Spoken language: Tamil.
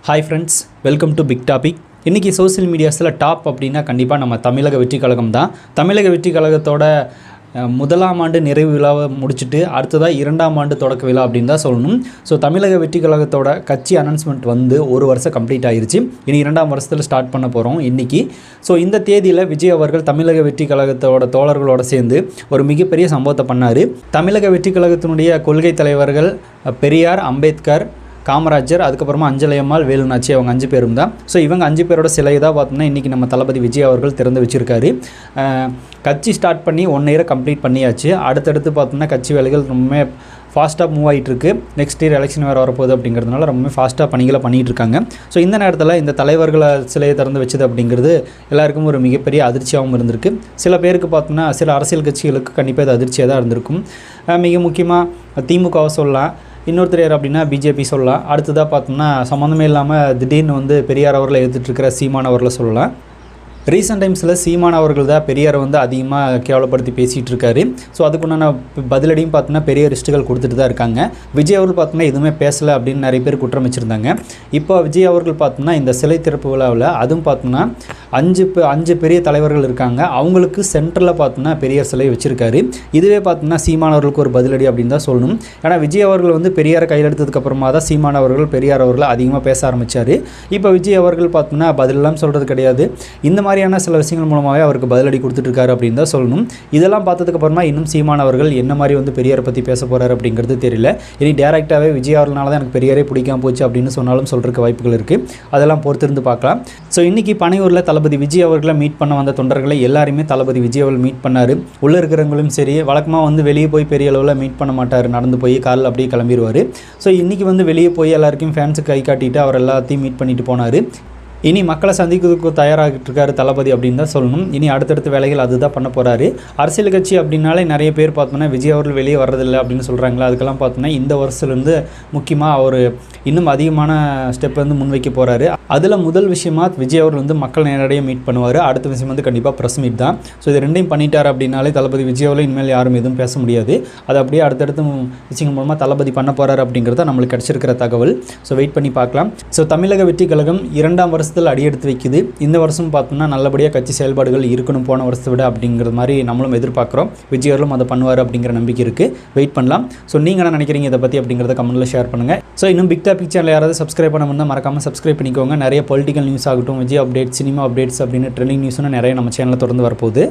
Hi friends, welcome to big topic. இன்றைக்கி சோசியல் மீடியாஸில் டாப் அப்படின்னா கண்டிப்பாக நம்ம தமிழக வெற்றி கழகம் தான். தமிழக வெற்றி கழகத்தோட முதலாம் ஆண்டு நிறைவு விழாவை முடிச்சுட்டு அடுத்ததாக 2ஆம் ஆண்டு தொடக்க விழா அப்படின்னு தான் சொல்லணும். ஸோ தமிழக வெற்றி கழகத்தோட கட்சி அனௌன்ஸ்மெண்ட் வந்து ஒரு வருஷம் கம்ப்ளீட் ஆகிருச்சு. இனி 2ஆம் வருஷத்தில் ஸ்டார்ட் பண்ண போகிறோம் இன்றைக்கி. ஸோ இந்த தேதியில் விஜய் அவர்கள் தமிழக வெற்றி கழகத்தோட தோழர்களோடு சேர்ந்து ஒரு மிகப்பெரிய சம்பவத்தை பண்ணார். தமிழக வெற்றி கழகத்தினுடைய கொள்கை தலைவர்கள் பெரியார், அம்பேத்கர், காமராஜர், அதுக்கப்புறமா அஞ்சலையம்மாள், வேலுநாச்சி, அவங்க 5 பேரும் தான். ஸோ இவங்க 5 பேரோட சிலை தான் பார்த்தோம்னா இன்றைக்கி நம்ம தளபதி விஜய் அவர்கள் திறந்து வச்சுருக்காரு. கட்சி ஸ்டார்ட் பண்ணி 1 இயரை கம்ப்ளீட் பண்ணியாச்சு. அடுத்தடுத்து பார்த்தோம்னா கட்சி வேலைகள் ரொம்ப ஃபாஸ்ட்டாக மூவ் ஆகிட்டுருக்கு. நெக்ஸ்ட் இயர் எலெக்ஷன் வேறு வரப்போகுது அப்படிங்கிறதுனால ரொம்ப ஃபாஸ்ட்டாக பணிகளை பண்ணிகிட்ருக்காங்க. ஸோ இந்த நேரத்தில் இந்த தலைவர்களை சிலையை திறந்து வச்சது அப்படிங்கிறது எல்லாருக்கும் ஒரு மிகப்பெரிய அதிர்ச்சியாகவும் இருந்திருக்கு. சில பேருக்கு பார்த்தோம்னா சில அரசியல் கட்சிகளுக்கு கண்டிப்பாக இது அதிர்ச்சியாக தான் இருந்திருக்கும். மிக முக்கியமாக திமுகவை சொல்லலாம், இன்னொருத்தர் யார் அப்படின்னா பிஜேபி சொல்லலாம். அடுத்ததாக பார்த்தோம்னா சம்மந்தமே இல்லாமல் திடீர்னு வந்து பெரியார் அவர்களை எடுத்துகிட்ருக்கிற சீமான் அவர்களை சொல்லலாம். ரீசெண்ட் டைம்ஸில் சீமான் அவர்கள் தான் பெரியாரை வந்து அதிகமாக கேவலப்படுத்தி பேசிகிட்டு இருக்காரு. ஸோ அதுக்குண்டான பதிலடியும் பார்த்தோன்னா பெரிய ரிஸ்ட்டுகள் கொடுத்துட்டு தான் இருக்காங்க. விஜய் அவர்கள் பார்த்தோன்னா எதுவுமே பேசலை அப்படின்னு நிறைய பேர் குற்றம் வச்சுருந்தாங்க. இப்போ விஜய் அவர்கள் பார்த்தோம்னா இந்த சிலை திறப்பு விழாவில் அதுவும் பார்த்தோம்னா 5 பெரிய தலைவர்கள் இருக்காங்க, அவங்களுக்கு சென்டரில் பார்த்தோம்னா பெரியார் சிலை வச்சுருக்காரு. இதுவே பார்த்தோம்னா சீமான் அவர்களுக்கு ஒரு பதிலடி அப்படின்னு தான் சொல்லணும். ஏன்னா விஜய் அவர்கள் வந்து பெரியாரை கையில் எடுத்ததுக்கப்புறமா தான் சீமான் அவர்கள் பெரியார் அவர்கள் அதிகமாக பேச ஆரம்பித்தார். இப்போ விஜய் அவர்கள் பார்த்தோம்னா பதிலெல்லாம் சொல்கிறது கிடையாது. இந்த மாதிரியான சில விஷயங்கள் மூலமாகவே அவருக்கு பதிலடி கொடுத்துட்ருக்காரு அப்படின்னு தான் சொல்லணும். இதெல்லாம் பார்த்ததுக்கப்புறமா இன்னும் சீமான் அவர்கள் என்ன மாதிரி வந்து பெரியாரை பற்றி பேச போகிறார் அப்படிங்கிறது தெரியல. இனி டேரெக்டாகவே விஜய் அவர்களால தான் எனக்கு பெரியாரே பிடிக்காம போச்சு அப்படின்னு சொன்னாலும் சொல்கிறதுக்கு வாய்ப்புகள் இருக்குது. அதெல்லாம் பொறுத்திருந்து பார்க்கலாம். ஸோ இன்றைக்கி பனையூரில் தளபதி விஜய் அவர்களை மீட் பண்ண வந்த தொண்டர்களை எல்லாருமே தளபதி விஜய் அவர்கள் மீட் பண்ணார். உள்ளே இருக்கிறவங்களும் சரி, வழக்கமாக வந்து வெளியே போய் பெரிய அளவில் மீட் பண்ண மாட்டார், நடந்து போய் காலில் அப்படியே கிளம்பிடுவார். ஸோ இன்றைக்கி வந்து வெளியே போய் எல்லாருக்கும் ஃபேன்ஸுக்கு கை காட்டிட்டு அவர் எல்லாத்தையும் மீட் பண்ணிட்டு போனார். இனி மக்களை சந்திக்கிறதுக்கு தயாராகிட்டு இருக்காரு தளபதி அப்படின்னு தான் சொல்லணும். இனி அடுத்தடுத்த வேலைகள் அதுதான் பண்ண போகிறாரு. அரசியல் கட்சி அப்படின்னாலே நிறைய பேர் பார்த்தோம்னா விஜய் அவர்கள் வெளியே வர்றதில்லை அப்படின்னு சொல்கிறாங்களா. அதுக்கெல்லாம் பார்த்தோம்னா இந்த வருஷத்துலேருந்து முக்கியமாக அவர் இன்னும் அதிகமான ஸ்டெப் வந்து முன்வைக்க போகிறாரு. அதில் முதல் விஷயமாக விஜய் அவர்கள் வந்து மக்கள் நேரடியாக மீட் பண்ணுவார். அடுத்த விஷயம் வந்து கண்டிப்பாக ப்ரெஸ் மீட் தான். ஸோ இது ரெண்டையும் பண்ணிட்டார் அப்படின்னாலே தளபதி விஜய் அவர்கள் இனிமேல் யாரும் எதுவும் பேச முடியாது. அது அப்படியே அடுத்தடுத்த விஷயங்கள் மூலமாக தளபதி பண்ண போகிறார் அப்படிங்கிறத நம்மளுக்கு கிடச்சிருக்கிற தகவல். ஸோ வெயிட் பண்ணி பார்க்கலாம். ஸோ தமிழக வெற்றி கழகம் 2ஆம் வருஷத்தில் அடியெடுத்து வைக்குது. இந்த வருஷம் பார்த்தோம்னா நல்லபடியாக கட்சி செயல்பாடுகள் இருக்கணும் போன வருஷத்தை விட அப்படிங்கிற மாதிரி நம்மளும் எதிர்பார்க்குறோம். விஜய் அவர்களும் அதை பண்ணுவார் அப்படிங்கிற நம்பிக்கை இருக்குது. வெயிட் பண்ணலாம். ஸோ நீங்கள் என்ன நினைக்கிறீங்க இதை பற்றி அப்படிங்கிறத கமெண்ட்டில் ஷேர் பண்ணுங்கள். ஸோ இன்னும் பிக் டாபிக் சேனல் யாராவது சப்ஸ்கிரைப் பண்ண முடிந்தால் மறக்காமல் சப்ஸ்கிரைப் பண்ணிக்கோங்க. நிறைய பொலிட்டிக்கல் நியூஸ் ஆகட்டும், விஜய் அப்டேட்ஸ், சினிமா அப்டேட்ஸ் அப்படின்னு ட்ரெண்டிங் நியூஸ்னு நிறைய நம்ம சேனலில் தொடர்ந்து வரப்போகுது.